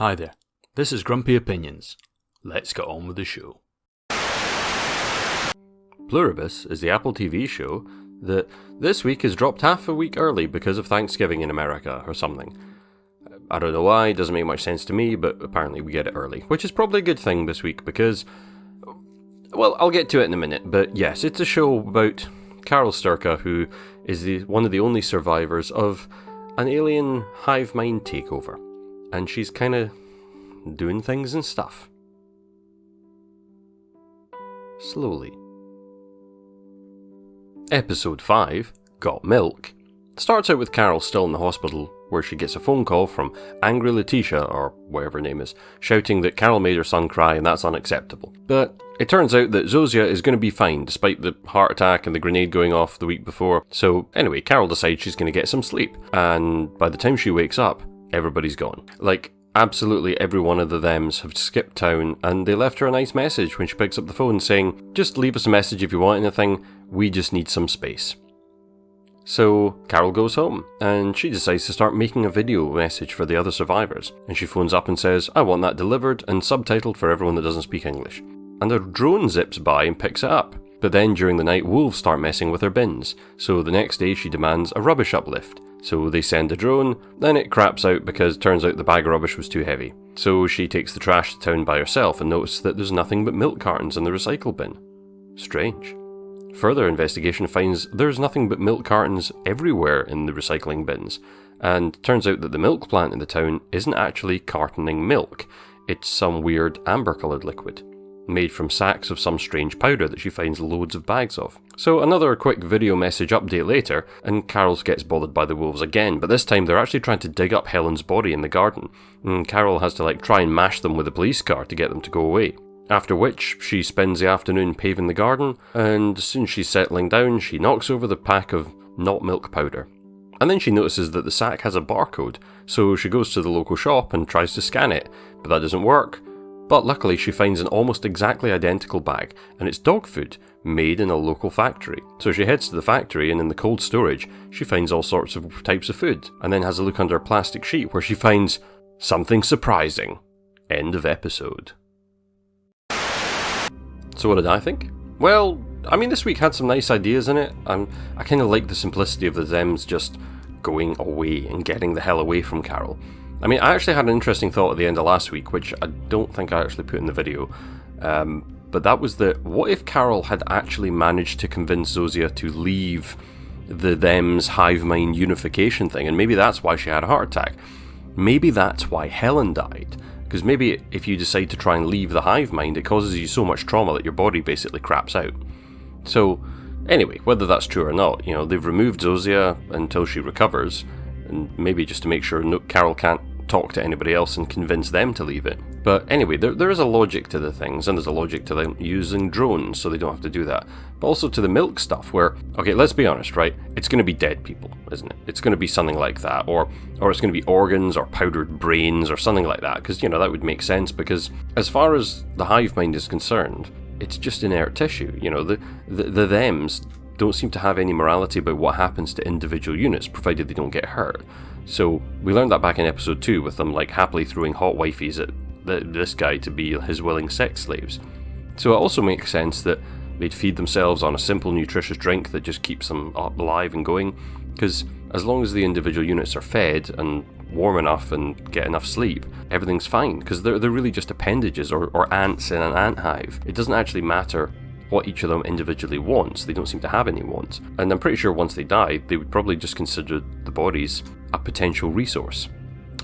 Hi there, this is Grumpy Opinions. Let's get on with the show. Pluribus is the Apple TV show that this week is dropped half a week early because of Thanksgiving in America or something. I don't know why, it doesn't make much sense to me, but apparently we get it early, which is probably a good thing this week because, well, I'll get to it in a minute, but yes, it's a show about Carol Sturka, who is one of the only survivors of an alien hive mind takeover, and she's kind of doing things and stuff. Slowly. Episode 5, Got Milk, starts out with Carol still in the hospital, where she gets a phone call from angry Letitia, or whatever her name is, shouting that Carol made her son cry and that's unacceptable. But it turns out that Zozia is going to be fine, despite the heart attack and the grenade going off the week before. So anyway, Carol decides she's going to get some sleep, and by the time she wakes up, everybody's gone. Like, absolutely every one of the thems have skipped town, and they left her a nice message when she picks up the phone saying, just leave us a message if you want anything, we just need some space. So Carol goes home, and she decides to start making a video message for the other survivors, and she phones up and says, I want that delivered and subtitled for everyone that doesn't speak English. And a drone zips by and picks it up. But then during the night, wolves start messing with her bins, so the next day she demands a rubbish uplift. So they send a drone, then it craps out because it turns out the bag of rubbish was too heavy. So she takes the trash to town by herself and notices that there's nothing but milk cartons in the recycle bin. Strange. Further investigation finds there's nothing but milk cartons everywhere in the recycling bins, and turns out that the milk plant in the town isn't actually cartoning milk, it's some weird amber-coloured liquid, made from sacks of some strange powder that she finds loads of bags of. So another quick video message update later, and Carol gets bothered by the wolves again, but this time they're actually trying to dig up Helen's body in the garden, and Carol has to try and mash them with a police car to get them to go away. After which, she spends the afternoon paving the garden, and as soon as she's settling down, she knocks over the pack of not milk powder. And then she notices that the sack has a barcode, so she goes to the local shop and tries to scan it, but that doesn't work. But luckily she finds an almost exactly identical bag, and it's dog food, made in a local factory. So she heads to the factory, and in the cold storage, she finds all sorts of types of food, and then has a look under a plastic sheet where she finds something surprising. End of episode. So what did I think? Well, I mean, this week had some nice ideas in it. I kind of like the simplicity of the thems just going away and getting the hell away from Carol. I mean, I actually had an interesting thought at the end of last week, which I don't think I actually put in the video. But that was that, what if Carol had actually managed to convince Zozia to leave the them's hive mind unification thing, and maybe that's why she had a heart attack. Maybe that's why Helen died. Because maybe if you decide to try and leave the hive mind, it causes you so much trauma that your body basically craps out. So, anyway, whether that's true or not, they've removed Zozia until she recovers, and maybe just to make sure Carol can't talk to anybody else and convince them to leave it. But anyway, there is a logic to the things, and there's a logic to them using drones so they don't have to do that. But also to the milk stuff where, okay, let's be honest, right? It's going to be dead people, isn't it? It's going to be something like that, or it's going to be organs or powdered brains or something like that, because, that would make sense, because as far as the hive mind is concerned, it's just inert tissue. The thems don't seem to have any morality about what happens to individual units, provided they don't get hurt. So we learned that back in episode 2 with them happily throwing hot wifeys at this guy to be his willing sex slaves. So it also makes sense that they'd feed themselves on a simple nutritious drink that just keeps them alive and going, because as long as the individual units are fed and warm enough and get enough sleep, everything's fine, because they're really just appendages or ants in an ant hive. It doesn't actually matter what each of them individually wants. They don't seem to have any wants. And I'm pretty sure once they died, they would probably just consider the bodies a potential resource.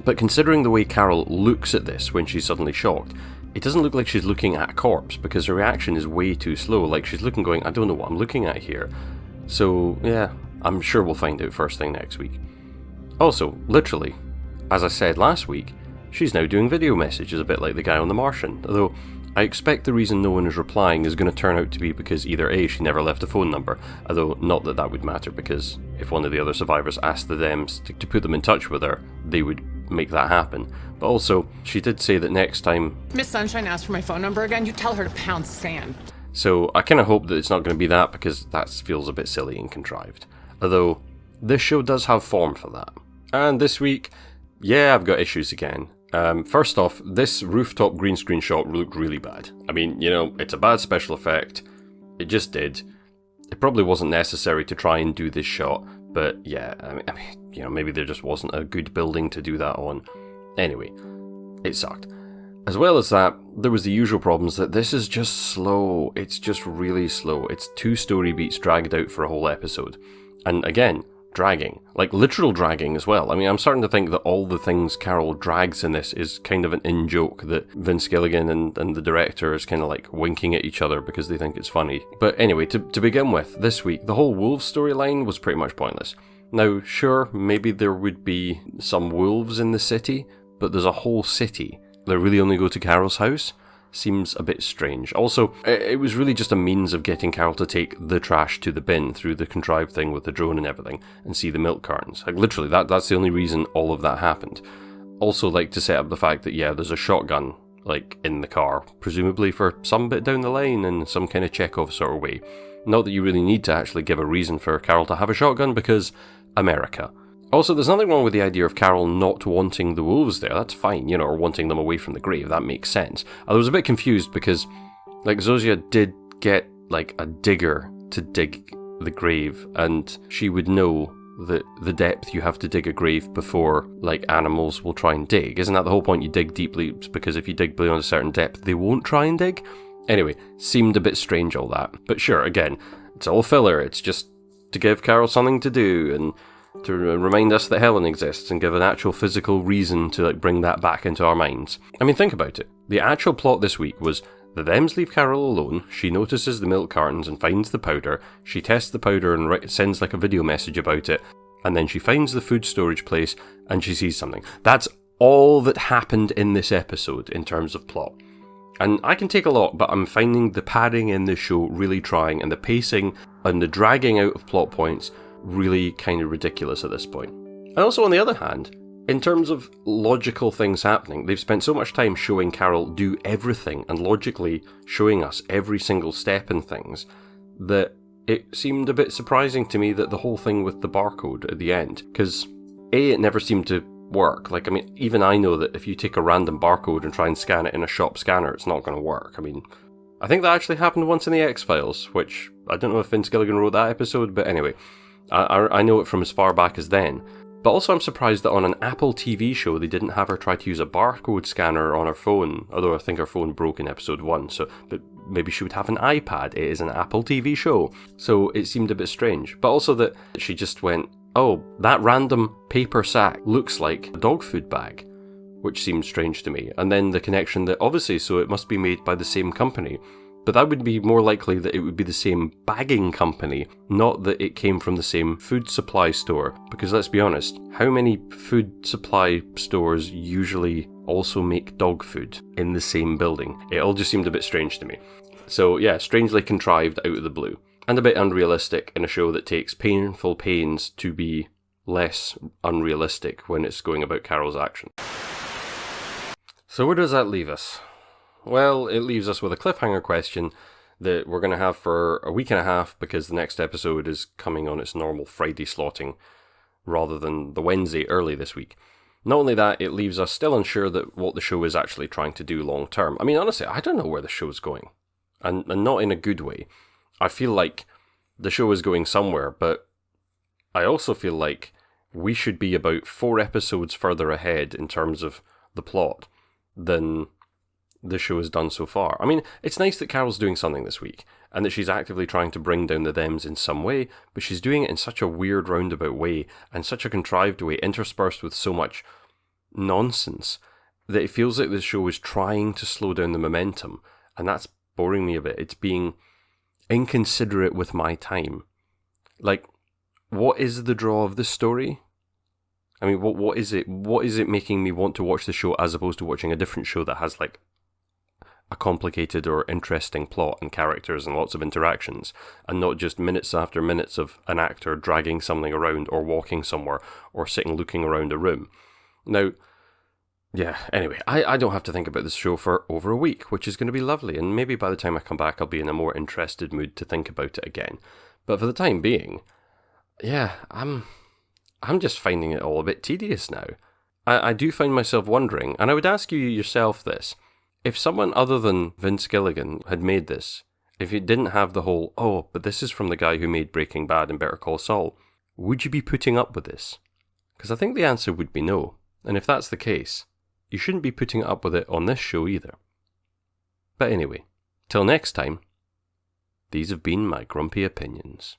But considering the way Carol looks at this when she's suddenly shocked, it doesn't look like she's looking at a corpse, because her reaction is way too slow. Like, she's looking going, I don't know what I'm looking at here. So yeah, I'm sure we'll find out first thing next week. Also, literally, as I said last week, she's now doing video messages a bit like the guy on The Martian, although I expect the reason no one is replying is going to turn out to be because either A, she never left a phone number, although not that that would matter, because if one of the other survivors asked the thems to put them in touch with her, they would make that happen. But also, she did say that next time Miss Sunshine asked for my phone number again, you tell her to pound sand. So I kind of hope that it's not going to be that, because that feels a bit silly and contrived. Although, this show does have form for that. And this week, yeah, I've got issues again. First off, this rooftop green screen shot looked really bad. I mean, it's a bad special effect. It just did. It probably wasn't necessary to try and do this shot, but yeah, I mean, maybe there just wasn't a good building to do that on. Anyway, it sucked. As well as that, there was the usual problems that this is just slow. It's just really slow. It's 2 story beats dragged out for a whole episode. And again, dragging. Like literal dragging as well. I mean, I'm starting to think that all the things Carol drags in this is kind of an in-joke that Vince Gilligan and the director is kind of like winking at each other because they think it's funny. But anyway, to begin with, this week, the whole wolves storyline was pretty much pointless. Now, sure, maybe there would be some wolves in the city, but there's a whole city. They really only go to Carol's house? Seems a bit strange. Also, it was really just a means of getting Carol to take the trash to the bin through the contrived thing with the drone and everything, and see the milk cartons. Like, literally, that's the only reason all of that happened. Also, like, to set up the fact that, yeah, there's a shotgun, like, in the car, presumably for some bit down the line in some kind of Chekhov sort of way. Not that you really need to actually give a reason for Carol to have a shotgun, because America. Also, there's nothing wrong with the idea of Carol not wanting the wolves there. That's fine, or wanting them away from the grave. That makes sense. I was a bit confused because, like, Zozia did get, like, a digger to dig the grave, and she would know that the depth you have to dig a grave before, like, animals will try and dig. Isn't that the whole point? You dig deeply, because if you dig beyond a certain depth, they won't try and dig? Anyway, seemed a bit strange, all that. But sure, again, it's all filler. It's just to give Carol something to do, and to remind us that Helen exists and give an actual physical reason to bring that back into our minds. I mean, think about it. The actual plot this week was the Thems leave Carol alone, she notices the milk cartons and finds the powder, she tests the powder and sends a video message about it, and then she finds the food storage place and she sees something. That's all that happened in this episode in terms of plot. And I can take a lot, but I'm finding the padding in this show really trying, and the pacing and the dragging out of plot points really kind of ridiculous at this point. And also, on the other hand, in terms of logical things happening, they've spent so much time showing Carol do everything and logically showing us every single step in things that it seemed a bit surprising to me that the whole thing with the barcode at the end, because A, it never seemed to work. Like, I mean, even I know that if you take a random barcode and try and scan it in a shop scanner, it's not going to work. I mean, I think that actually happened once in the X-Files, which I don't know if Vince Gilligan wrote that episode, but anyway, I know it from as far back as then. But also I'm surprised that on an Apple TV show they didn't have her try to use a barcode scanner on her phone, although I think her phone broke in episode 1, but maybe she would have an iPad. It is an Apple TV show, so it seemed a bit strange. But also that she just went, oh, that random paper sack looks like a dog food bag, which seemed strange to me. And then the connection that obviously, so it must be made by the same company. But that would be more likely that it would be the same bagging company, not that it came from the same food supply store. Because let's be honest, how many food supply stores usually also make dog food in the same building? It all just seemed a bit strange to me. So yeah, strangely contrived out of the blue. And a bit unrealistic in a show that takes painful pains to be less unrealistic when it's going about Carol's action. So where does that leave us? Well, it leaves us with a cliffhanger question that we're going to have for a week and a half because the next episode is coming on its normal Friday slotting rather than the Wednesday early this week. Not only that, it leaves us still unsure that what the show is actually trying to do long term. I mean, honestly, I don't know where the show's going. And not in a good way. I feel like the show is going somewhere, but I also feel like we should be about 4 episodes further ahead in terms of the plot than the show has done so far. I mean, it's nice that Carol's doing something this week, and that she's actively trying to bring down the Thems in some way, but she's doing it in such a weird roundabout way, and such a contrived way, interspersed with so much nonsense, that it feels like the show is trying to slow down the momentum, and that's boring me a bit. It's being inconsiderate with my time. Like, what is the draw of this story? I mean, what is it? What is it making me want to watch the show as opposed to watching a different show that has, like, a complicated or interesting plot and characters and lots of interactions, and not just minutes after minutes of an actor dragging something around or walking somewhere or sitting looking around a room. Now, yeah, anyway, I don't have to think about this show for over a week, which is going to be lovely, and maybe by the time I come back I'll be in a more interested mood to think about it again. But for the time being, yeah, I'm just finding it all a bit tedious now. I do find myself wondering, and I would ask you yourself this, if someone other than Vince Gilligan had made this, if it didn't have the whole, oh, but this is from the guy who made Breaking Bad and Better Call Saul, would you be putting up with this? Because I think the answer would be no. And if that's the case, you shouldn't be putting up with it on this show either. But anyway, till next time, these have been my grumpy opinions.